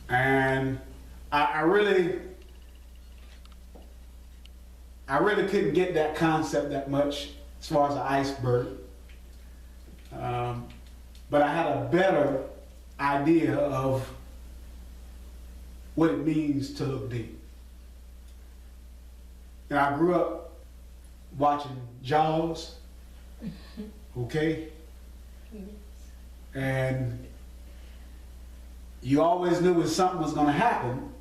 And I really couldn't get that concept that much as far as the iceberg. But I had a better idea of what it means to look deep. And I grew up watching Jaws, okay? And you always knew when something was going to happen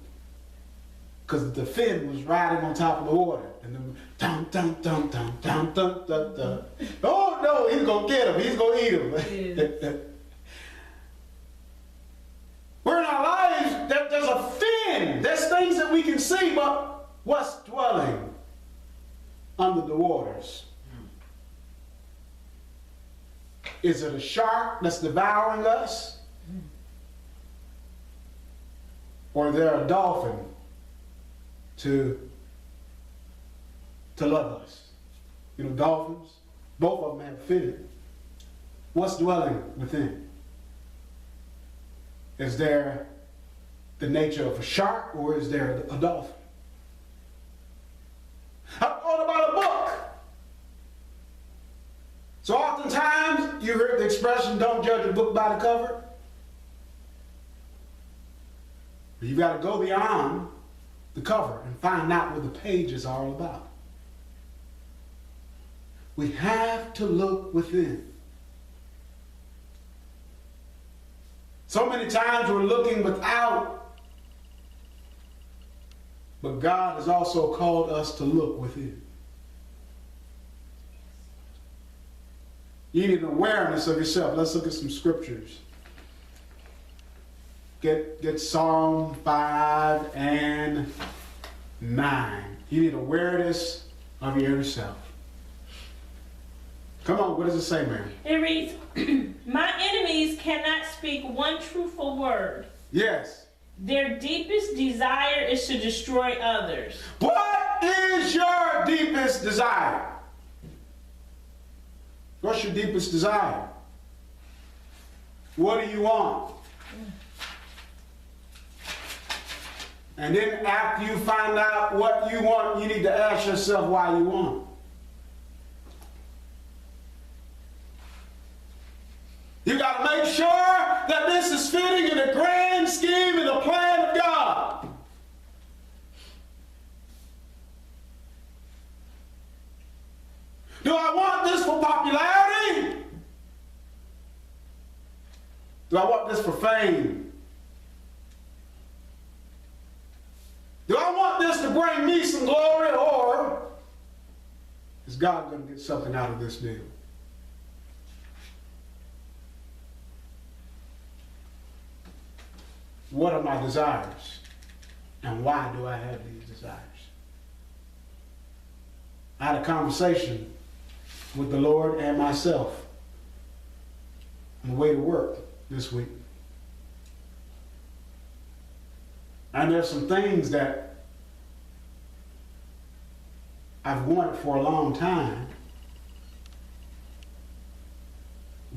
because the fin was riding on top of the water. And then, dum, dum, dum, dum, dum, dum, dum, dum. Oh no, he's going to get him. He's going to eat him. Yes. We're in our lives, there's a fin. There's things that we can see, but what's dwelling under the waters? Is it a shark that's devouring us? Or is there a dolphin to love us? You know, dolphins, both of them have fin. What's dwelling within? Is there the nature of a shark, or is there a dolphin? I thought about a book. So oftentimes you heard the expression, don't judge a book by the cover. But you've got to go beyond the cover and find out what the pages are all about. We have to look within. So many times we're looking without, but God has also called us to look within. You need an awareness of yourself. Let's look at some scriptures. Get Psalm 5 and 9. You need awareness of your inner self. Come on, what does it say, Mary? It reads, my enemies cannot speak one truthful word. Yes. Their deepest desire is to destroy others. What is your deepest desire? What's your deepest desire? What do you want? And then after you find out what you want, you need to ask yourself why you want it. You got to make sure that this is fitting in the grand scheme and the plan of God. Do I want this for popularity? Do I want this for fame? Do I want this to bring me some glory, or is God going to get something out of this deal? What are my desires? And why do I have these desires? I had a conversation with the Lord and myself on the way to work this week. And there's some things that I've wanted for a long time,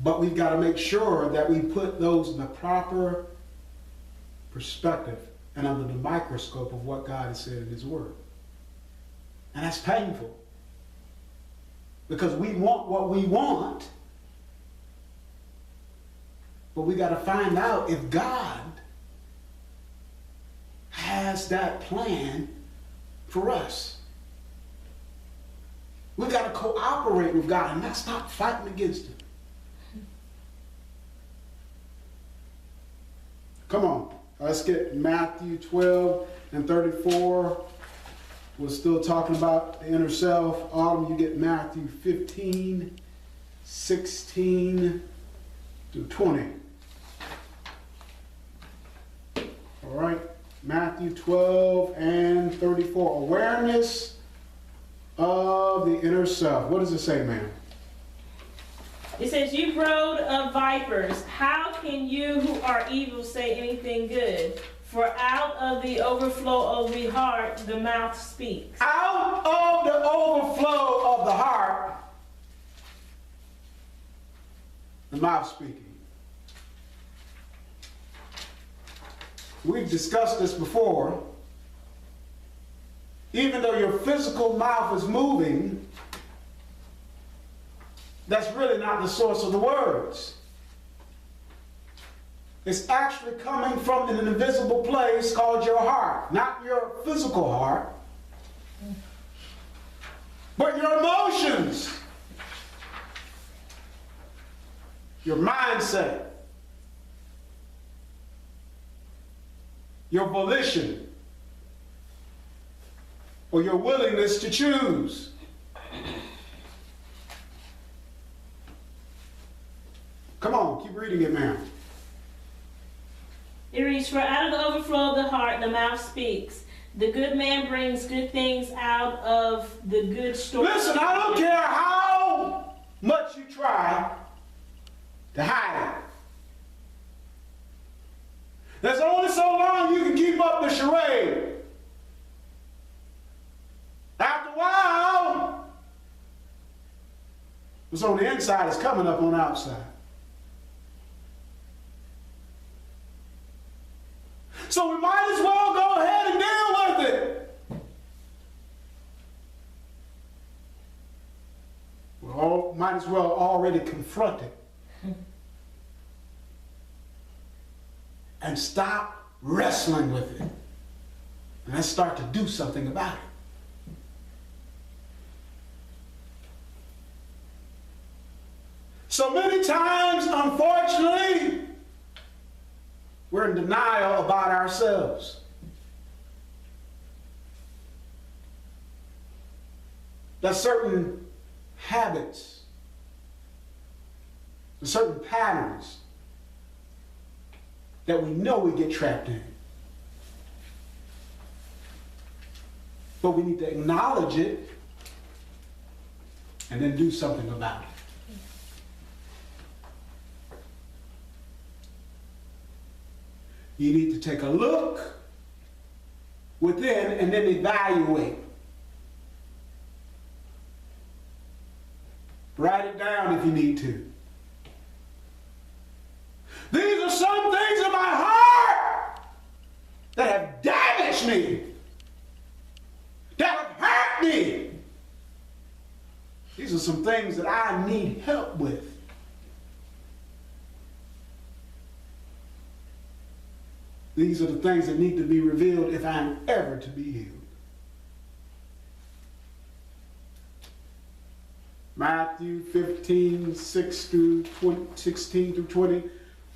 but we've got to make sure that we put those in the proper perspective and under the microscope of what God has said in His Word. And that's painful, because we want what we want, but we got to find out if God has that plan for us. We've got to cooperate with God and not stop fighting against Him. Come on. Let's get Matthew 12 and 34. We're still talking about the inner self. Autumn, you get Matthew 15, 16 to 20. All right. Matthew 12 and 34. Awareness of the inner self. What does it say, ma'am? It says, you brood of vipers, how can you who are evil say anything good? For out of the overflow of the heart, the mouth speaks. Out of the overflow of the heart, the mouth speaking. we've discussed this before, even though your physical mouth is moving, that's really not the source of the words. It's actually coming from an invisible place called your heart. Not your physical heart, but your emotions, your mindset, your volition, or your willingness to choose. Come on, keep reading it, ma'am. It reads, for out of the overflow of the heart, the mouth speaks. The good man brings good things out of the good store. Listen, I don't care how much you try to hide it. There's only so long you can keep up the charade. After a while, what's on the inside is coming up on the outside. So we might as well go ahead and deal with it. We might as well already confront it. And stop wrestling with it. And let's start to do something about it. So many times, unfortunately, we're in denial about ourselves. There's certain habits, certain patterns that we know we get trapped in. But we need to acknowledge it and then do something about it. You need to take a look within and then evaluate. Write it down if you need to. These are some things in my heart that have damaged me, that have hurt me. These are some things that I need help with. These are the things that need to be revealed if I'm ever to be healed. Matthew 15, 16 through 20.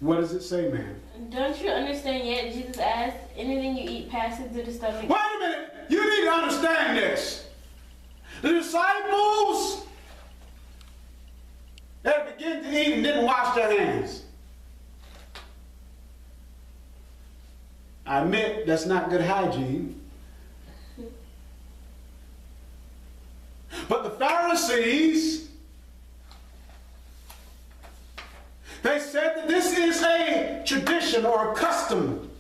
What does it say, man? Don't you understand yet? Jesus asked, anything you eat passes through the stomach. Wait a minute. You need to understand this. The disciples had begun to eat and didn't wash their hands. I admit that's not good hygiene. But the Pharisees, they said that this is a tradition or a custom,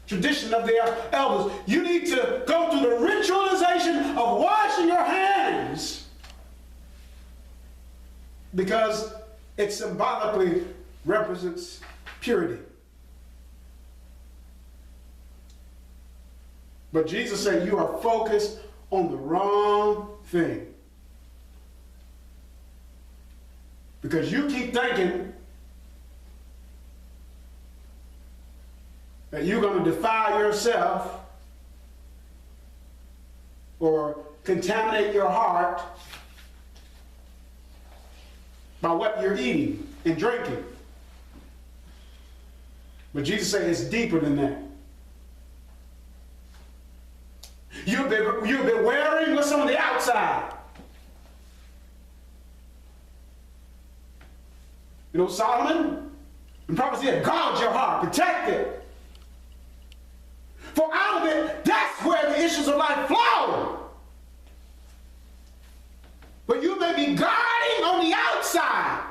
tradition of their elders. You need to go through the ritualization of washing your hands because it symbolically represents purity. But Jesus said you are focused on the wrong thing. Because you keep thinking that you're going to defile yourself or contaminate your heart by what you're eating and drinking. But Jesus said it's deeper than that. You've been wearing what's on the outside. You know, Solomon and prophecy said, guard your heart, protect it. For out of it, that's where the issues of life flow. But you may be guarding on the outside.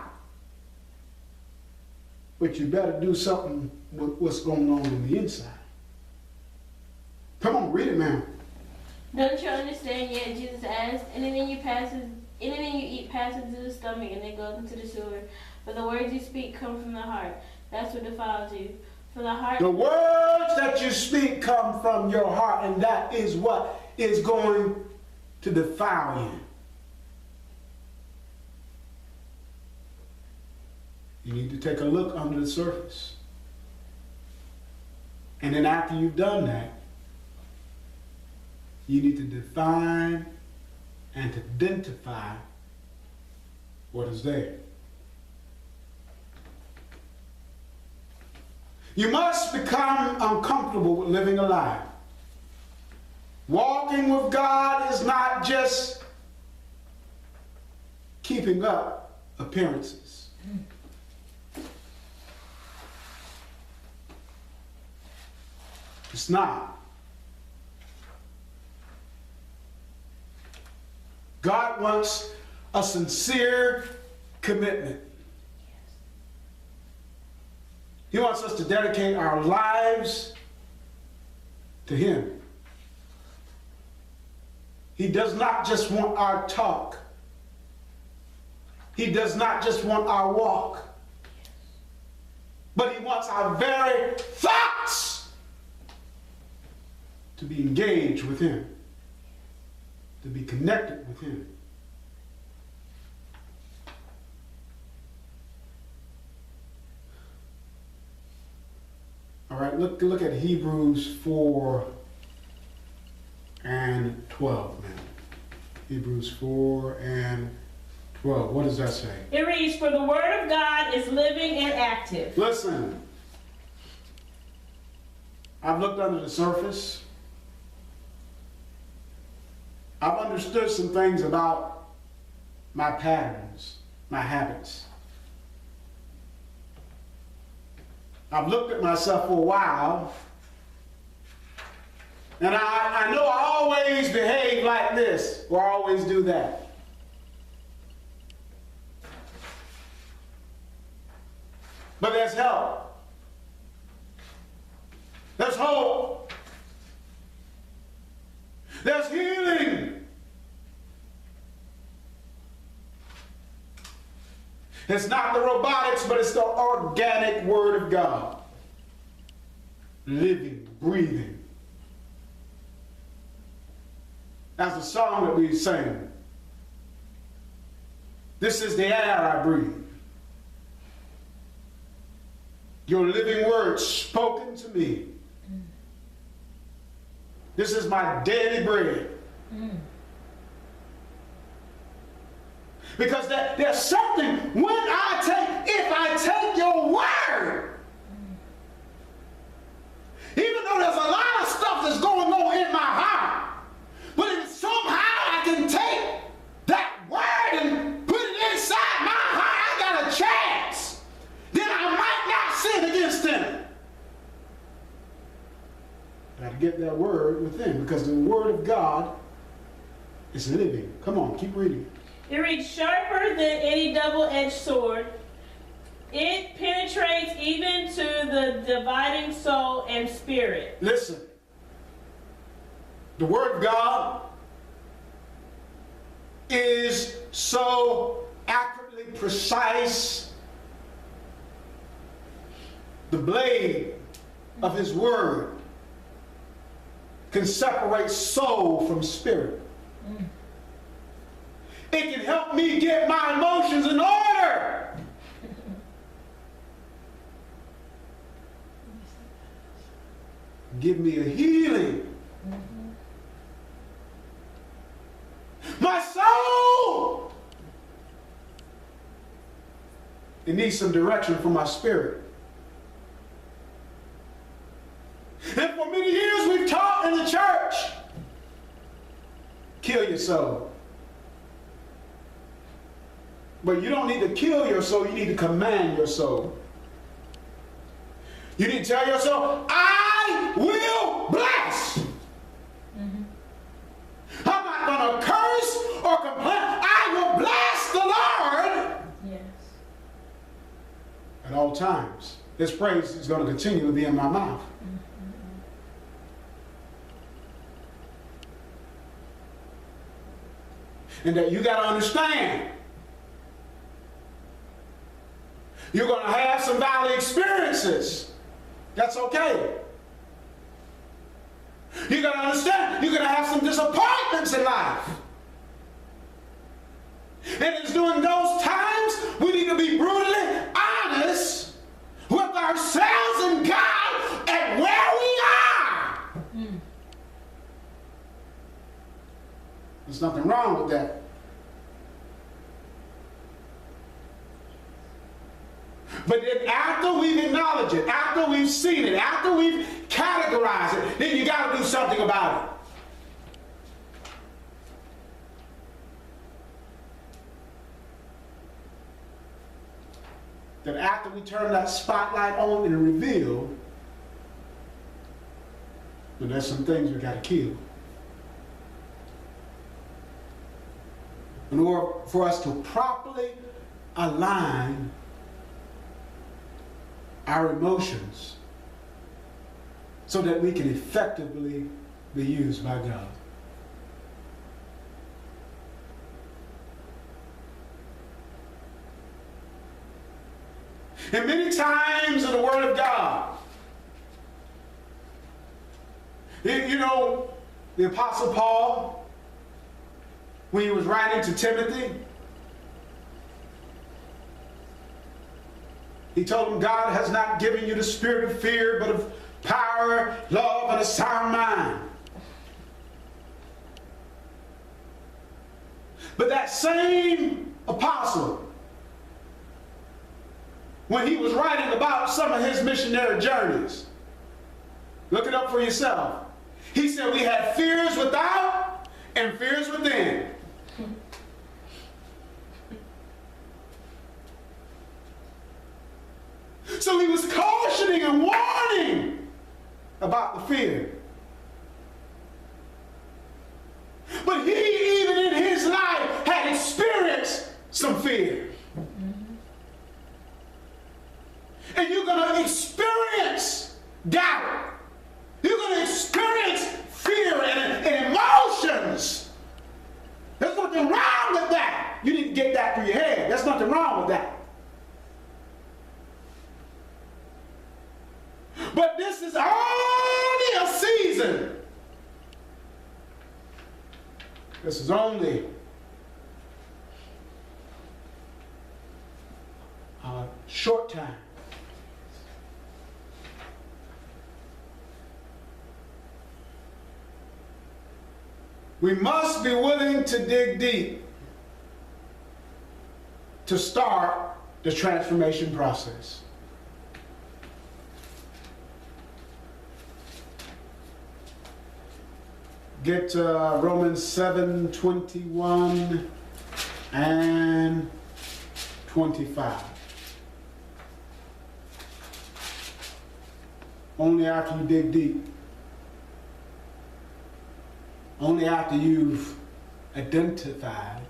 But you better do something with what's going on the inside. Come on, read it, man. Don't you understand yet? Jesus asked, anything you eat passes through the stomach and then goes into the sewer. But the words you speak come from the heart. That's what defiles you. For the heart. The words that you speak come from your heart, and that is what is going to defile you. You need to take a look under the surface. And then after you've done that, you need to define and to identify what is there. You must become uncomfortable with living a lie. Walking with God is not just keeping up appearances. It's not. God wants a sincere commitment. He wants us to dedicate our lives to Him. He does not just want our talk. He does not just want our walk. But He wants our very thoughts to be engaged with Him, to be connected with Him. All right, look at Hebrews 4 and 12 now. Hebrews 4 and 12. What does that say? It reads, "For the word of God is living and active." Listen, I've looked under the surface. I've understood some things about my patterns, my habits. I've looked at myself for a while, and I know I always behave like this, or I always do that. But there's help. There's hope. There's healing. It's not the robotics, but it's the organic Word of God. Living, breathing. That's the song that we sang. This is the air I breathe. Your living word spoken to me. This is my daily bread. Because there's something if I take your word, even though there's a lot of stuff that's going on in my heart, but if somehow I can take that word and put it inside my heart, I got a chance. Then I might not sin against Him. I got to get that word within, because the Word of God is living. Come on, keep reading. It reads, "Sharper than any double-edged sword. It penetrates even to the dividing soul and spirit." Listen. The Word of God is so accurately precise. The blade of His Word can separate soul from spirit. It can help me get my emotions in order. Give me a healing. My soul! It needs some direction from my spirit. And for many years we've taught in the church, kill your soul. But you don't need to kill your soul, you need to command your soul. You need to tell your soul, I will bless. I'm not going to curse or complain. I will bless the Lord. Yes. At all times. His praise is going to continue to be in my mouth. And that you got to understand, you're going to have some valley experiences. That's okay. You got to understand, you're going to have some disappointments in life. And it's during those times we need to be brutally honest with ourselves and God at where we are. There's nothing wrong with that. But then after we've acknowledged it, after we've seen it, after we've categorized it, then you got to do something about it. That after we turn that spotlight on and reveal, then there's some things we got to kill. In order for us to properly align our emotions so that we can effectively be used by God. And many times in the Word of God, you know, the Apostle Paul, when he was writing to Timothy, he told him, God has not given you the spirit of fear, but of power, love, and a sound mind. But that same apostle, when he was writing about some of his missionary journeys, look it up for yourself. He said we had fears without and fears within. So he was cautioning and warning about the fear. But he, even in his life, had experienced some fear. And you're going to experience doubt. You're going to experience fear and emotions. There's nothing wrong with that. You need to get that through your head. There's nothing wrong with that. But this is only a season. This is only a short time. We must be willing to dig deep to start the transformation process. Get Romans 7:21 and 25. Only after you dig deep. Only after you've identified.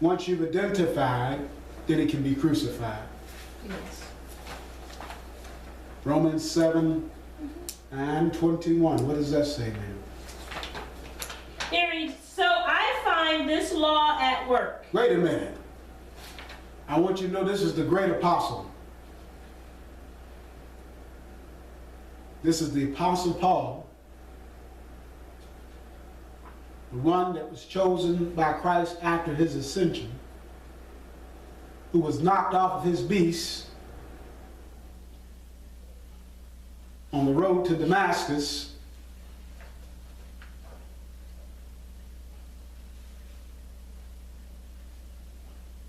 Once you've identified, then it can be crucified. Yes. Romans 7 and 21. What does that say, man? It reads, so I find this law at work. Wait a minute. I want you to know this is the great apostle. This is the Apostle Paul, the one that was chosen by Christ after his ascension, who was knocked off of his beast on the road to Damascus,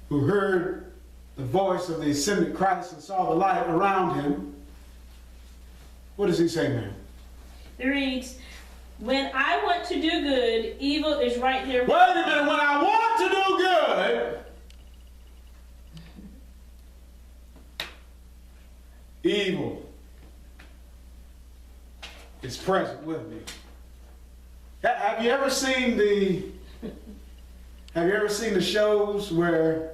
who heard the voice of the ascended Christ and saw the light around him. What does he say, man? It reads, when I want to do good, evil is right there. Wait a minute, when I want to do good, evil is present with me. Have you ever seen the shows where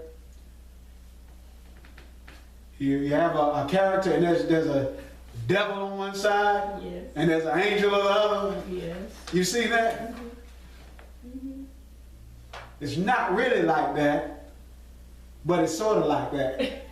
you have a character and there's a devil on one side, yes, and there's an angel on the other? Yes. You see that? It's not really like that, but it's sort of like that.